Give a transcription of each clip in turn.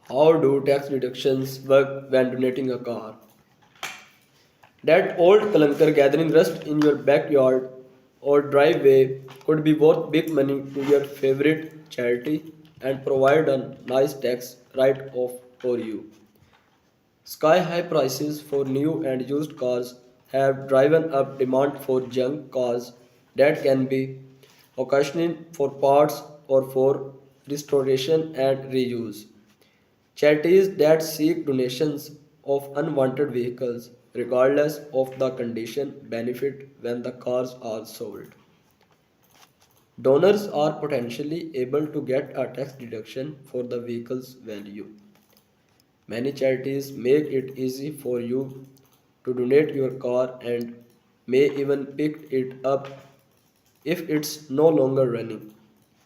How do tax deductions work when donating a car? That old clunker gathering rust in your backyard or driveway could be worth big money to your favorite charity and provide a nice tax write off for you. Sky high prices for new and used cars have driven up demand for junk cars that can be occasioning for parts or for restoration and reuse. Charities that seek donations of unwanted vehicles, regardless of the condition, benefit when the cars are sold. Donors are potentially able to get a tax deduction for the vehicle's value. Many charities make it easy for you to donate your car and may even pick it up if it's no longer running.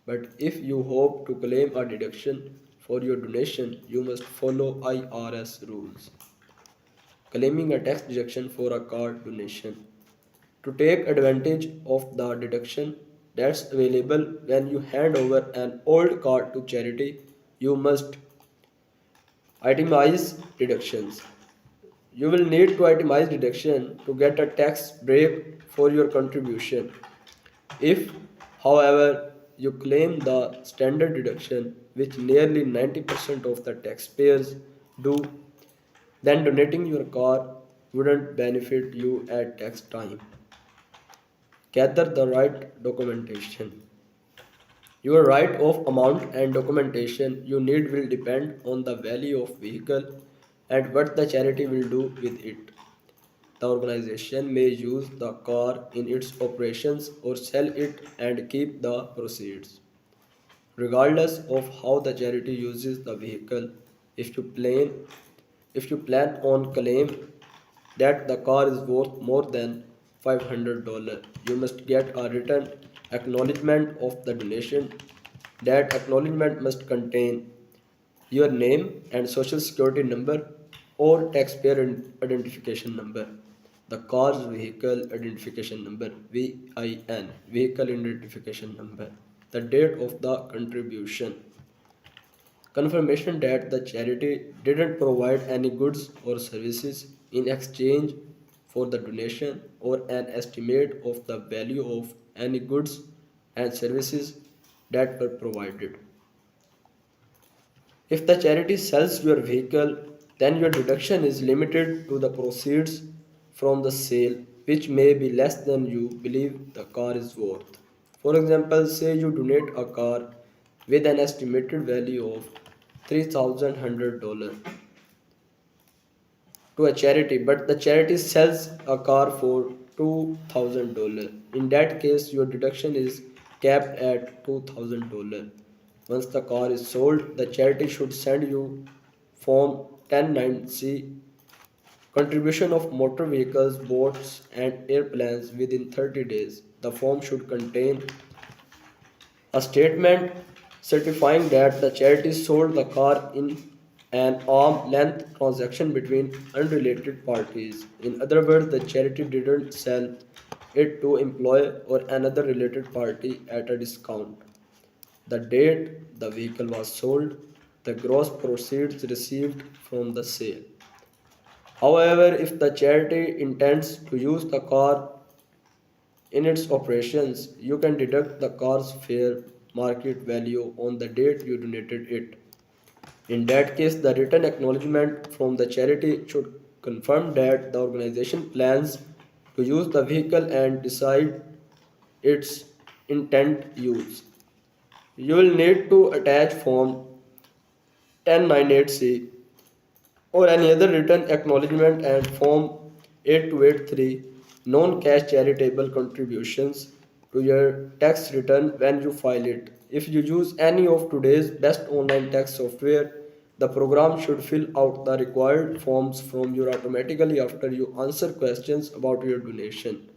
But if you hope to claim a deduction for your donation, you must follow IRS rules. Claiming a tax deduction for a car donation. To take advantage of the deduction that's available when you hand over an old car to charity, you must itemize deductions. You will need to itemize deduction to get a tax break for your contribution. If, however, you claim the standard deduction, which nearly 90% of the taxpayers do, then donating your car wouldn't benefit you at tax time. Gather the right documentation. Your right of amount and documentation you need will depend on the value of vehicle and what the charity will do with it. The organization may use the car in its operations or sell it and keep the proceeds. Regardless of how the charity uses the vehicle, if you plan if you plan on claim that the car is worth more than $500, you must get a written acknowledgement of the donation. That acknowledgement must contain your name and social security number or taxpayer identification number. The car's vehicle identification number VIN, vehicle identification number, the date of the contribution, confirmation that the charity didn't provide any goods or services in exchange for the donation, or an estimate of the value of any goods and services that were provided. If the charity sells your vehicle, then your deduction is limited to the proceeds from the sale, which may be less than you believe the car is worth. For example, say you donate a car with an estimated value of $3,100 to a charity, but the charity sells a car for $2,000. In that case, your deduction is capped at $2,000. Once the car is sold, the charity should send you Form 109C, contribution of motor vehicles, boats, and airplanes within 30 days. The form should contain a statement certifying that the charity sold the car in an arm length transaction between unrelated parties. In other words, the charity didn't sell it to employer or another related party at a discount. The date the vehicle was sold, the gross proceeds received from the sale. However, if the charity intends to use the car in its operations, you can deduct the car's fair market value on the date you donated it. In that case, the written acknowledgement from the charity should confirm that the organization plans to use the vehicle and decide its intent use. You will need to attach Form 1098C or any other written acknowledgement and Form 8283 non-cash charitable contributions to your tax return when you file it. If you use any of today's best online tax software, the program should fill out the required forms from you automatically after you answer questions about your donation.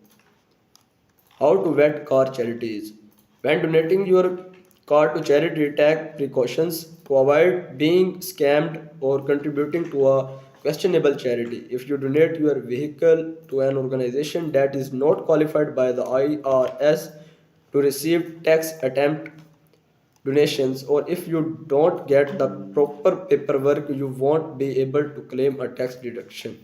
How to vet car charities. When donating your car to charity, take precautions to avoid being scammed or contributing to a questionable charity. If you donate your vehicle to an organization that is not qualified by the IRS to receive tax exempt donations, or if you don't get the proper paperwork, you won't be able to claim a tax deduction.